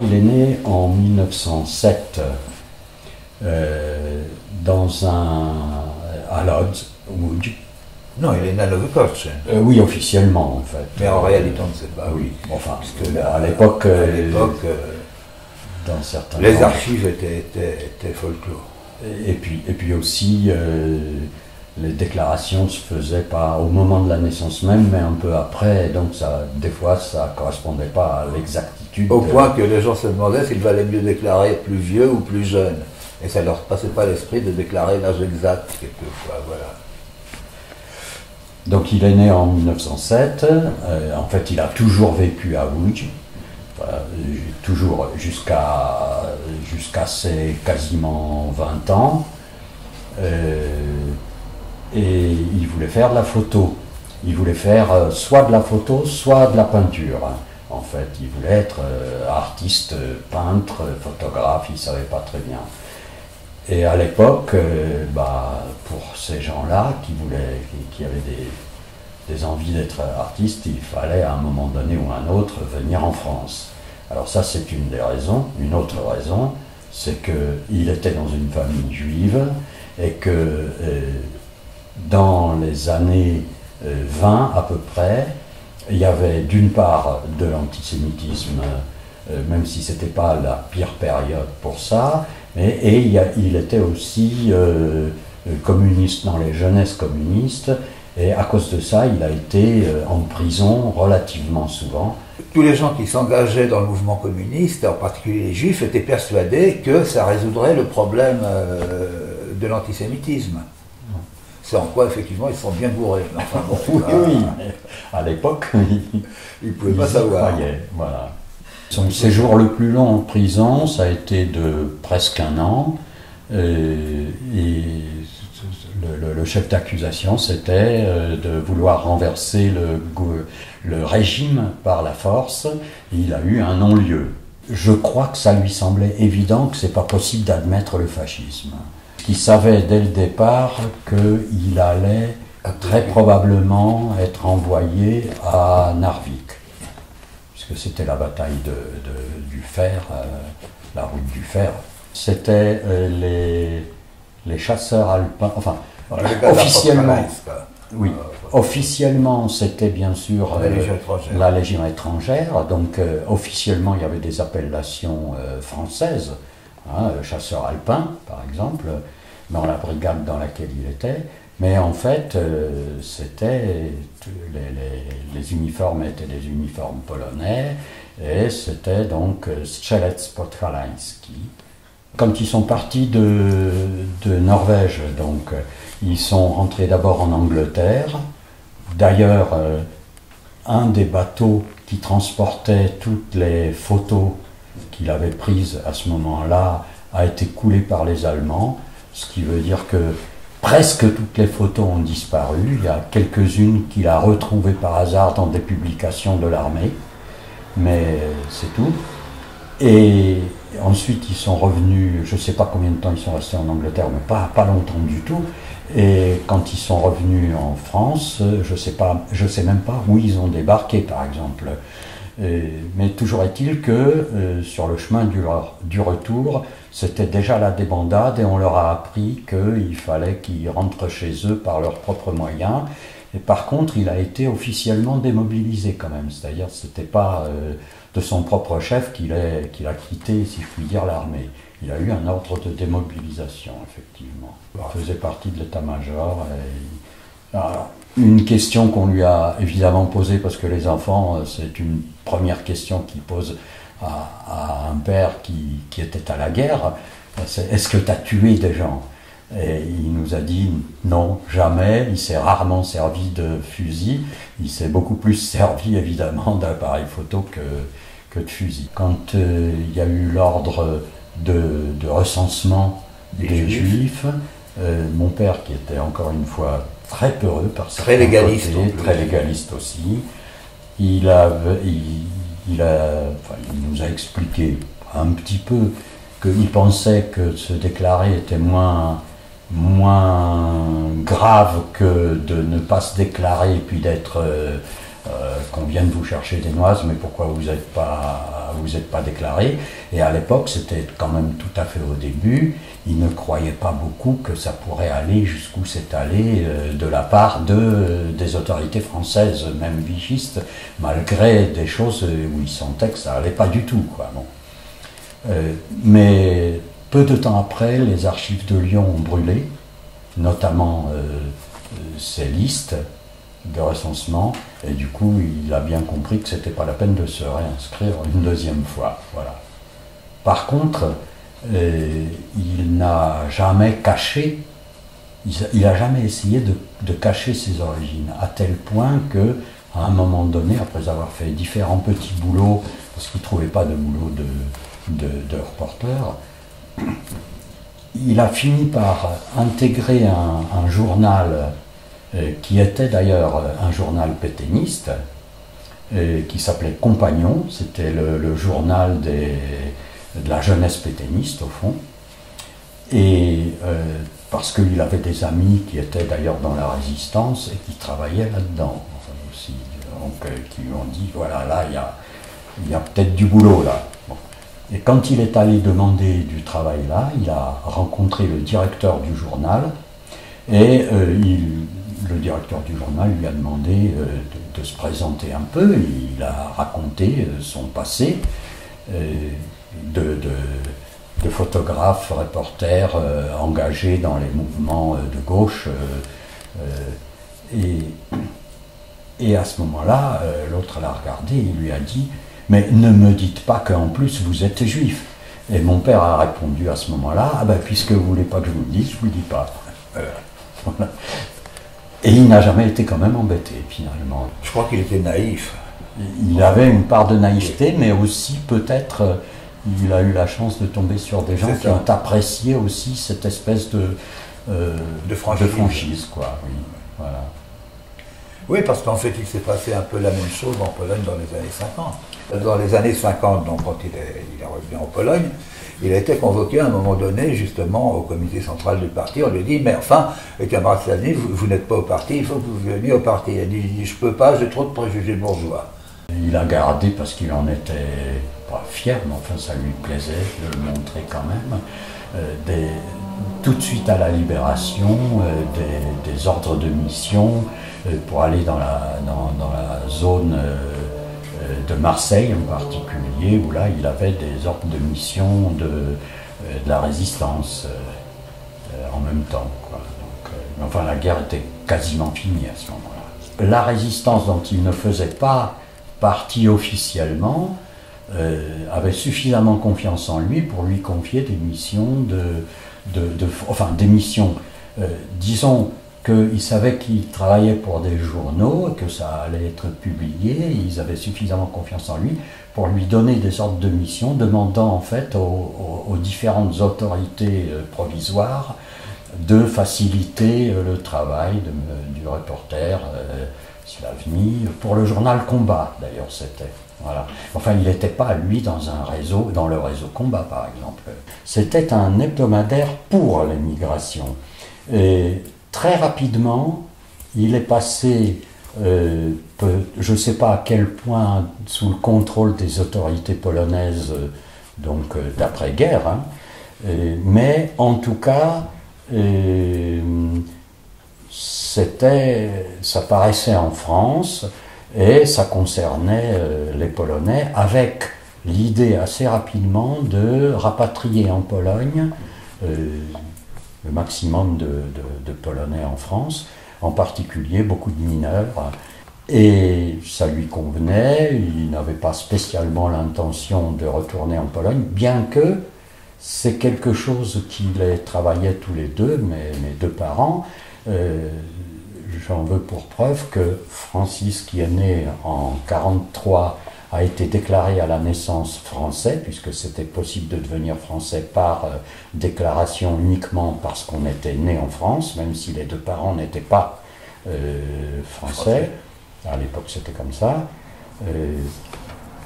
Il est né en 1907 à Lodz, Łódź. Non, il est né à Nowy-Korczyn. Oui, officiellement en fait. Mais en réalité, on ne sait pas. Oui, enfin, parce que là, à l'époque, dans certains les archives étaient folklore. Et puis aussi, les déclarations se faisaient pas au moment de la naissance même, mais un peu après, donc des fois ça ne correspondait pas à l'exactitude. Au point que les gens se demandaient s'il valait mieux déclarer plus vieux ou plus jeune. Et ça ne leur passait pas l'esprit de déclarer l'âge exact, quelquefois, voilà. Donc il est né en 1907, en fait il a toujours vécu à Łódź, toujours jusqu'à ses quasiment 20 ans, et il voulait faire de la photo. Il voulait faire soit de la photo, soit de la peinture. En fait, il voulait être artiste, peintre, photographe, il ne savait pas très bien. Et à l'époque, pour ces gens-là qui avaient des envies d'être artistes, il fallait à un moment donné ou à un autre venir en France. Alors ça, c'est une des raisons. Une autre raison, c'est qu'il était dans une famille juive et que dans les années 20 à peu près, il y avait d'une part de l'antisémitisme, même si ce n'était pas la pire période pour ça, et il était aussi communiste dans les jeunesses communistes, et à cause de ça, il a été en prison relativement souvent. Tous les gens qui s'engageaient dans le mouvement communiste, en particulier les juifs, étaient persuadés que ça résoudrait le problème de l'antisémitisme. C'est en quoi, effectivement, ils sont bien bourrés. Enfin, bon, oui, à l'époque, ils ne pouvaient pas savoir. Voilà. Son séjour le plus long en prison, ça a été de presque 1 an. Et le chef d'accusation, c'était de vouloir renverser le régime par la force. Il a eu un non-lieu. Je crois que ça lui semblait évident que ce n'est pas possible d'admettre le fascisme. Il savait dès le départ qu'il allait très probablement être envoyé à Narvik, puisque c'était la bataille du fer, la route du fer. C'était les chasseurs alpins, enfin, officiellement, oui, officiellement c'était bien sûr la Légion étrangère, donc officiellement il y avait des appellations françaises, chasseurs alpins par exemple, dans la brigade dans laquelle il était, mais en fait les uniformes étaient des uniformes polonais, et c'était donc Strzelec Podhalański. Quand ils sont partis de Norvège, donc ils sont rentrés d'abord en Angleterre. D'ailleurs, un des bateaux qui transportait toutes les photos qu'il avait prises à ce moment-là a été coulé par les Allemands, ce qui veut dire que presque toutes les photos ont disparu. Il y a quelques-unes qu'il a retrouvées par hasard dans des publications de l'armée, mais c'est tout. Et ensuite ils sont revenus, je ne sais pas combien de temps ils sont restés en Angleterre, mais pas longtemps du tout. Et quand ils sont revenus en France, je sais même pas où ils ont débarqué par exemple. Mais toujours est-il que sur le chemin du retour, c'était déjà la débandade, et on leur a appris qu'il fallait qu'ils rentrent chez eux par leurs propres moyens. Et par contre, il a été officiellement démobilisé quand même, c'est-à-dire que ce n'était pas de son propre chef qu'il a quitté, si je puis dire, l'armée. Il a eu un ordre de démobilisation, effectivement. Il faisait partie de l'état-major. Alors, une question qu'on lui a évidemment posée, parce que les enfants, c'est une première question qu'ils posent à un père qui était à la guerre, c'est: est-ce que tu as tué des gens? Et il nous a dit non, jamais. Il s'est rarement servi de fusil. Il s'est beaucoup plus servi évidemment d'appareil photo que de fusil. Quand il y a eu l'ordre de recensement des Juifs, mon père, qui était encore une fois très peureux par ça, très légaliste, très légaliste aussi, il nous a expliqué un petit peu qu'il pensait que se déclarer était moins grave que de ne pas se déclarer et puis d'être qu'on vienne vous chercher des noises, mais pourquoi vous n'êtes pas vous êtes pas déclaré. Et à l'époque, c'était quand même tout à fait au début. Ils ne croyaient pas beaucoup que ça pourrait aller jusqu'où c'est allé de la part des autorités françaises, même vichistes, malgré des choses où ils sentaient que ça allait pas du tout, quoi. Bon. Mais peu de temps après, les archives de Lyon ont brûlé, notamment ces listes de recensement, et du coup il a bien compris que c'était pas la peine de se réinscrire une deuxième fois. Voilà. Par contre, il n'a jamais caché, il n'a jamais essayé de cacher ses origines, à tel point que, à un moment donné, après avoir fait différents petits boulots, parce qu'il ne trouvait pas de boulot de reporter, il a fini par intégrer un journal qui était d'ailleurs un journal pétainiste, qui s'appelait Compagnon. C'était le journal de la jeunesse pétainiste au fond, et parce qu'il avait des amis qui étaient d'ailleurs dans la résistance et qui travaillaient là-dedans aussi, donc qui lui ont dit voilà, là il y a peut-être du boulot là. Bon. Et quand il est allé demander du travail là, il a rencontré le directeur du journal, et le directeur du journal lui a demandé de se présenter un peu. Il a raconté son passé de photographe, reporter engagé dans les mouvements de gauche. Et à ce moment-là, l'autre l'a regardé et il lui a dit « Mais ne me dites pas qu'en plus vous êtes juif ». Et mon père a répondu à ce moment-là « Ah ben puisque vous ne voulez pas que je vous le dise, je ne vous le dis pas ». Voilà. Et il n'a jamais été quand même embêté, finalement. Je crois qu'il était naïf. Il avait une part de naïveté, mais aussi peut-être il a eu la chance de tomber sur des gens qui ont apprécié aussi cette espèce de franchise, quoi. Oui, voilà. Oui, parce qu'en fait, il s'est passé un peu la même chose en Pologne dans les années 50. Dans les années 50, donc, quand il est revenu en Pologne, il a été convoqué à un moment donné, justement, au comité central du parti. On lui dit, mais enfin, camarade Salny, vous n'êtes pas au parti, il faut que vous veniez au parti. Il a dit, je peux pas, j'ai trop de préjugés bourgeois. Il a gardé, parce qu'il en était pas fier, mais enfin ça lui plaisait de le montrer quand même, tout de suite à la Libération, des ordres de mission pour aller dans la zone de Marseille en particulier, où là il avait des ordres de mission de la résistance en même temps, quoi. Donc, enfin la guerre était quasiment finie à ce moment-là. La résistance dont il ne faisait pas partie officiellement avait suffisamment confiance en lui pour lui confier des missions des missions, disons qu'ils savaient qu'il travaillait pour des journaux, que ça allait être publié, et ils avaient suffisamment confiance en lui pour lui donner des ordres de mission, demandant en fait aux différentes autorités provisoires de faciliter le travail du reporter Slavny, pour le journal Combat d'ailleurs c'était. Voilà. Enfin, il n'était pas, lui, dans le réseau Combat, par exemple. C'était un hebdomadaire pour l'émigration. Et très rapidement, il est passé, je ne sais pas à quel point, sous le contrôle des autorités polonaises, donc d'après-guerre, hein, mais en tout cas, ça paraissait en France, et ça concernait les Polonais, avec l'idée assez rapidement de rapatrier en Pologne le maximum de Polonais en France, en particulier beaucoup de mineurs. Et ça lui convenait, il n'avait pas spécialement l'intention de retourner en Pologne, bien que c'est quelque chose qu'il travaillait tous les deux, mes deux parents. J'en veux pour preuve que Francis, qui est né en 1943, a été déclaré à la naissance français, puisque c'était possible de devenir français par déclaration uniquement parce qu'on était né en France, même si les deux parents n'étaient pas français. À l'époque, c'était comme ça.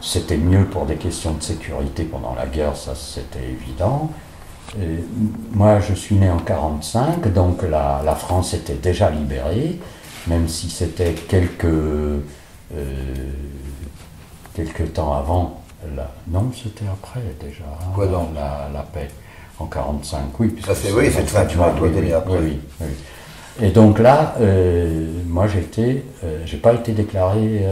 C'était mieux pour des questions de sécurité pendant la guerre, ça c'était évident. Moi, je suis né en 1945, donc la France était déjà libérée, même si c'était quelques temps avant Non, c'était après déjà, hein, Quoi donc la paix, en 1945, oui. Ça c'est oui, c'est le 5 juin, toi t'es né après. Oui. Et donc là, moi j'ai pas été déclaré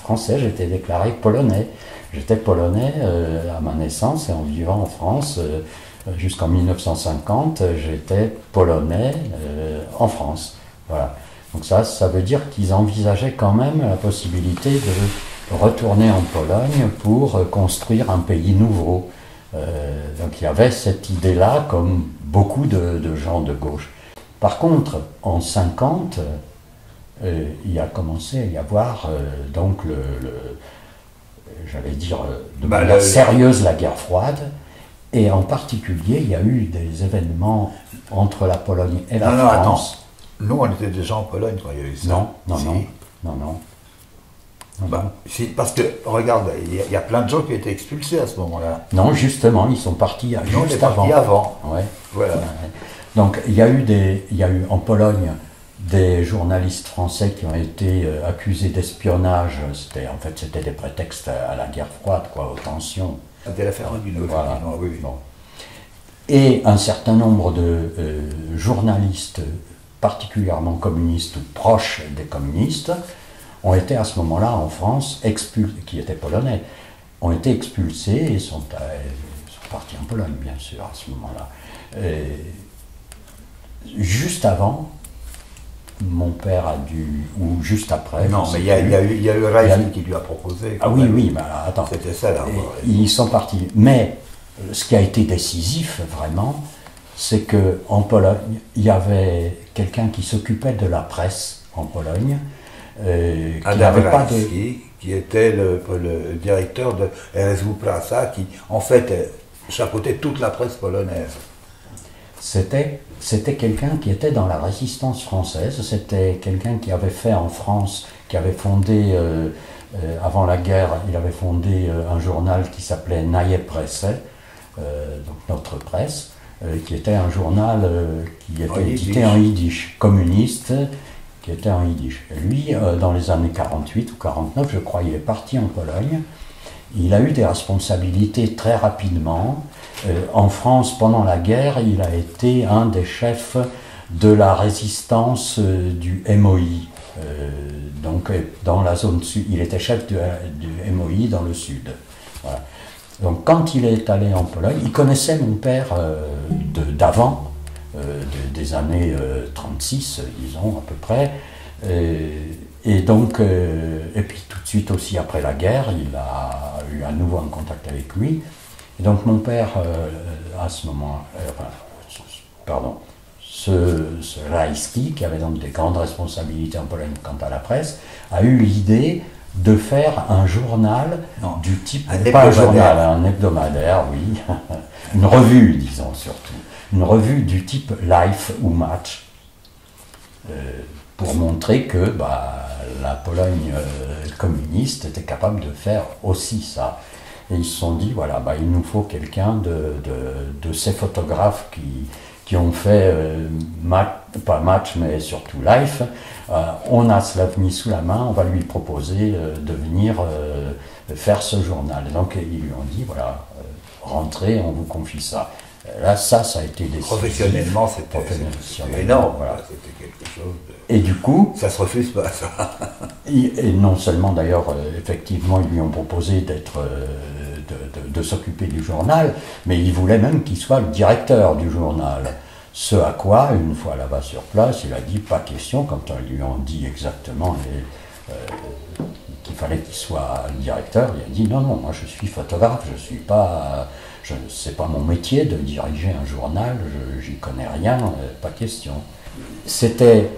français, j'ai été déclaré polonais. J'étais polonais à ma naissance et en vivant en France jusqu'en 1950, j'étais polonais en France. Voilà. Donc ça veut dire qu'ils envisageaient quand même la possibilité de retourner en Pologne pour construire un pays nouveau. Donc il y avait cette idée-là, comme beaucoup de gens de gauche. Par contre, en 1950, il a commencé à y avoir donc j'allais dire de manière sérieuse la guerre froide, et en particulier il y a eu des événements entre la Pologne et la France. Attends. Nous on était déjà en Pologne quand il y a eu ça. Non. Si, parce que regarde, il y a plein de gens qui étaient expulsés à ce moment-là. Non, justement, ils sont partis juste avant. Ouais. Voilà. Donc il y a eu en Pologne des journalistes français qui ont été accusés d'espionnage. C'était des prétextes à la guerre froide, quoi, aux tensions. C'était l'affaire Duno. Voilà. Oui. Bon. Et un certain nombre de journalistes particulièrement communistes ou proches des communistes ont été à ce moment-là en France qui étaient polonais, ont été expulsés et sont partis en Pologne, bien sûr, à ce moment-là. Juste avant, mon père a dû, ou juste après. Non, mais il y a eu Reisky qui lui a proposé. Ah oui, mais attends. C'était ça là. Ils sont partis. Mais ce qui a été décisif, vraiment, c'est qu'en Pologne, il y avait quelqu'un qui s'occupait de la presse en Pologne, qui n'avait pas de... qui était le directeur de RSW Prasa, qui en fait chapeautait toute la presse polonaise. C'était quelqu'un qui était dans la résistance française, c'était quelqu'un qui avait fait en France, qui avait fondé, avant la guerre, il avait fondé un journal qui s'appelait Naje Presse, donc notre presse, qui était un journal qui était édité en yiddish, communiste, qui était en yiddish. Et lui, dans les années 48 ou 49, je crois, il est parti en Pologne. Il a eu des responsabilités très rapidement. En France, pendant la guerre, il a été un des chefs de la résistance du MOI. Donc, dans la zone sud, il était chef du MOI dans le sud. Voilà. Donc, quand il est allé en Pologne, il connaissait mon père d'avant, des années 36, disons, à peu près. Et donc, et puis tout de suite aussi après la guerre, il a eu à nouveau un contact avec lui. Et donc mon père, à ce moment, ce Reisky, qui avait donc des grandes responsabilités en Pologne quant à la presse, a eu l'idée de faire un journal du type, pas un journal, un hebdomadaire, oui, une revue, disons surtout, une revue du type Life ou Match, pour montrer que la Pologne communiste était capable de faire aussi ça. Et ils se sont dit, voilà, il nous faut quelqu'un de ces photographes qui ont fait, pas Match, mais surtout Life. On a Slavny sous la main, on va lui proposer de venir faire ce journal. Et donc ils lui ont dit, voilà, rentrez, on vous confie ça. Là, ça a été décidé. Professionnellement, c'était énorme. Voilà. C'était quelque chose de... Et du coup... Ça se refuse pas, ça. Et non seulement, d'ailleurs, effectivement, ils lui ont proposé de s'occuper du journal, mais ils voulaient même qu'il soit le directeur du journal. Ce à quoi, une fois là-bas sur place, il a dit, pas question, quand ils lui ont dit exactement qu'il fallait qu'il soit le directeur, il a dit, non, moi je suis photographe, je suis pas... c'est pas mon métier de diriger un journal, j'y connais rien, pas question. C'était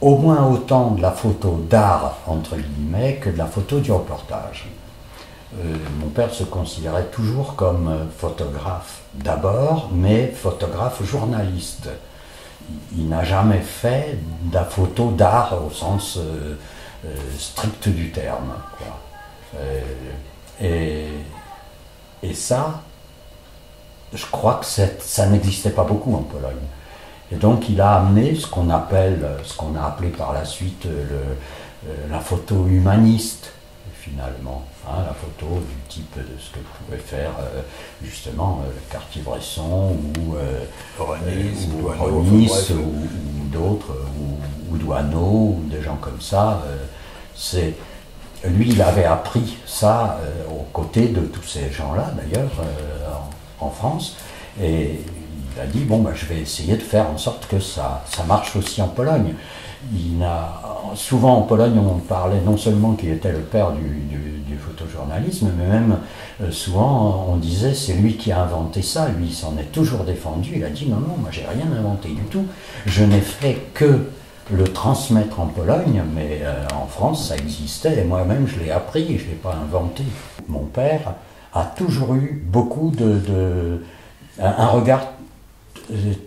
au moins autant de la photo d'art, entre guillemets, que de la photo du reportage. Mon père se considérait toujours comme photographe d'abord, mais photographe journaliste. Il n'a jamais fait de la photo d'art au sens strict du terme, quoi. Et ça, je crois que ça n'existait pas beaucoup en Pologne. Et donc il a amené ce qu'on a appelé par la suite la photo humaniste, finalement, hein, la photo du type de ce que pouvait faire justement Cartier-Bresson ou Ronis ou d'autres, ou Douaneau, ou des gens comme ça. Lui, il avait appris ça aux côtés de tous ces gens-là, d'ailleurs, en France, et il a dit, bon, ben, je vais essayer de faire en sorte que ça marche aussi en Pologne. Souvent en Pologne, on parlait non seulement qu'il était le père du photojournalisme, mais même souvent on disait c'est lui qui a inventé ça, lui il s'en est toujours défendu, il a dit non, moi j'ai rien inventé du tout, je n'ai fait que le transmettre en Pologne, mais en France ça existait et moi-même je l'ai appris, je ne l'ai pas inventé. Mon père a toujours eu beaucoup un regard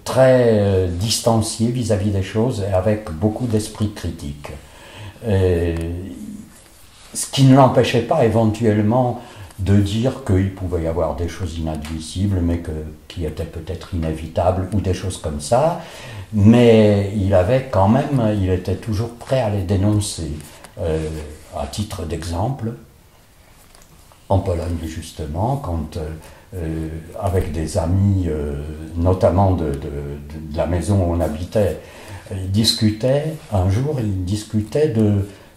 très distancié vis-à-vis des choses et avec beaucoup d'esprit critique. Ce qui ne l'empêchait pas éventuellement de dire qu'il pouvait y avoir des choses inadmissibles, mais qui étaient peut-être inévitables ou des choses comme ça, mais il était toujours prêt à les dénoncer. À titre d'exemple, en Pologne justement, quand avec des amis, notamment de la maison où on habitait, ils discutaient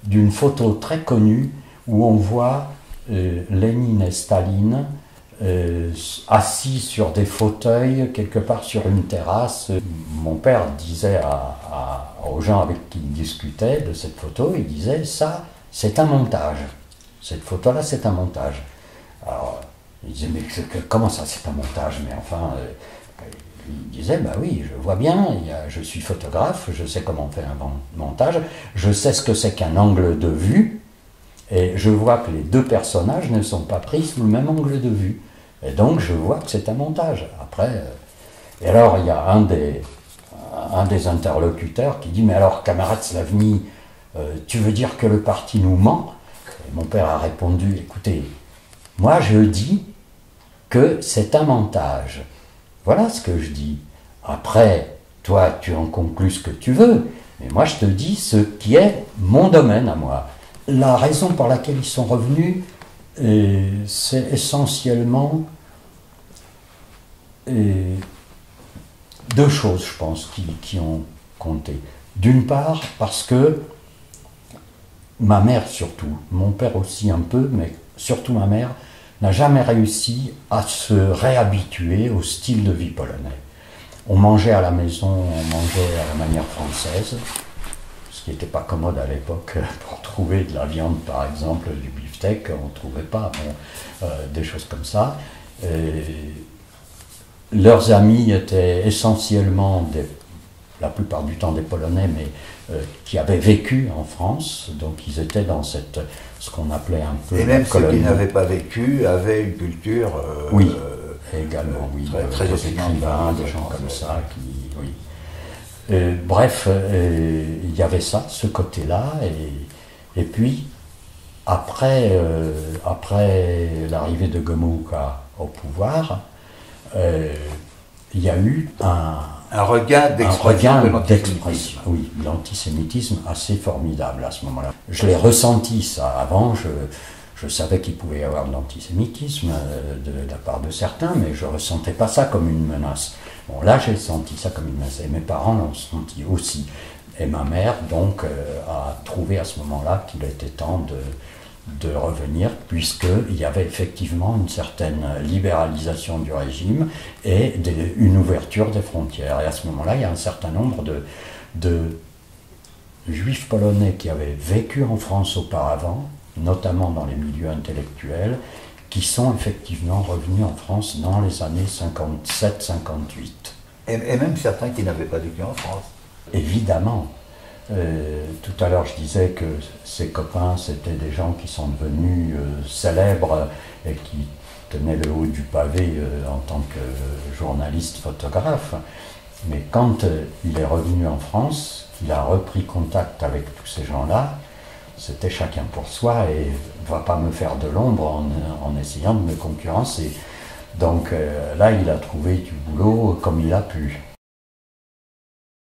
d'une photo très connue où on voit Lénine et Staline assis sur des fauteuils quelque part sur une terrasse. Mon père disait aux gens avec qui il discutait de cette photo, il disait ça c'est un montage, cette photo-là c'est un montage. Alors, il disait, mais comment ça, c'est un montage? Mais enfin, il disait, bah oui, je vois bien, je suis photographe, je sais comment faire un montage, je sais ce que c'est qu'un angle de vue, et je vois que les deux personnages ne sont pas pris sous le même angle de vue. Et donc, je vois que c'est un montage. Après, et alors, il y a un des interlocuteurs qui dit, mais alors, camarade Slavny, tu veux dire que le parti nous ment? Et mon père a répondu, écoutez, moi, je dis que c'est un montage. Voilà ce que je dis. Après, toi, tu en conclus ce que tu veux, mais moi, je te dis ce qui est mon domaine à moi. La raison pour laquelle ils sont revenus, c'est essentiellement deux choses, je pense, qui ont compté. D'une part, parce que ma mère surtout, mon père aussi un peu, mais surtout ma mère, n'a jamais réussi à se réhabituer au style de vie polonais. On mangeait à la maison, on mangeait à la manière française, ce qui n'était pas commode à l'époque pour trouver de la viande, par exemple, du beefsteak, on ne trouvait pas, des choses comme ça. Leurs amis étaient essentiellement, la plupart du temps des Polonais, mais qui avaient vécu en France, donc ils étaient dans ce qu'on appelait un peu... Et même ceux qui n'avaient pas vécu avaient une culture... oui, également, oui. Très des écrivains, des gens comme ça, oui. Bref, il y avait ça, ce côté-là, et puis, après l'arrivée de Gomułka au pouvoir, il y a eu un regain d'expression. Oui, l'antisémitisme assez formidable à ce moment-là. Je l'ai ressenti ça. Avant, je savais qu'il pouvait y avoir de l'antisémitisme de la part de certains, mais je ne ressentais pas ça comme une menace. Bon, là, j'ai senti ça comme une menace, et mes parents l'ont senti aussi. Et ma mère, donc, a trouvé à ce moment-là qu'il était temps de revenir, puisqu'il y avait effectivement une certaine libéralisation du régime et une ouverture des frontières. Et à ce moment-là, il y a un certain nombre de juifs polonais qui avaient vécu en France auparavant, notamment dans les milieux intellectuels, qui sont effectivement revenus en France dans les années 57-58. Et même certains qui n'avaient pas vécu en France. Évidemment. Tout à l'heure, je disais que ses copains, c'était des gens qui sont devenus célèbres et qui tenaient le haut du pavé en tant que journaliste photographe. Mais quand il est revenu en France, il a repris contact avec tous ces gens-là, c'était chacun pour soi et ne va pas me faire de l'ombre en essayant de me concurrencer. Donc là, il a trouvé du boulot comme il a pu.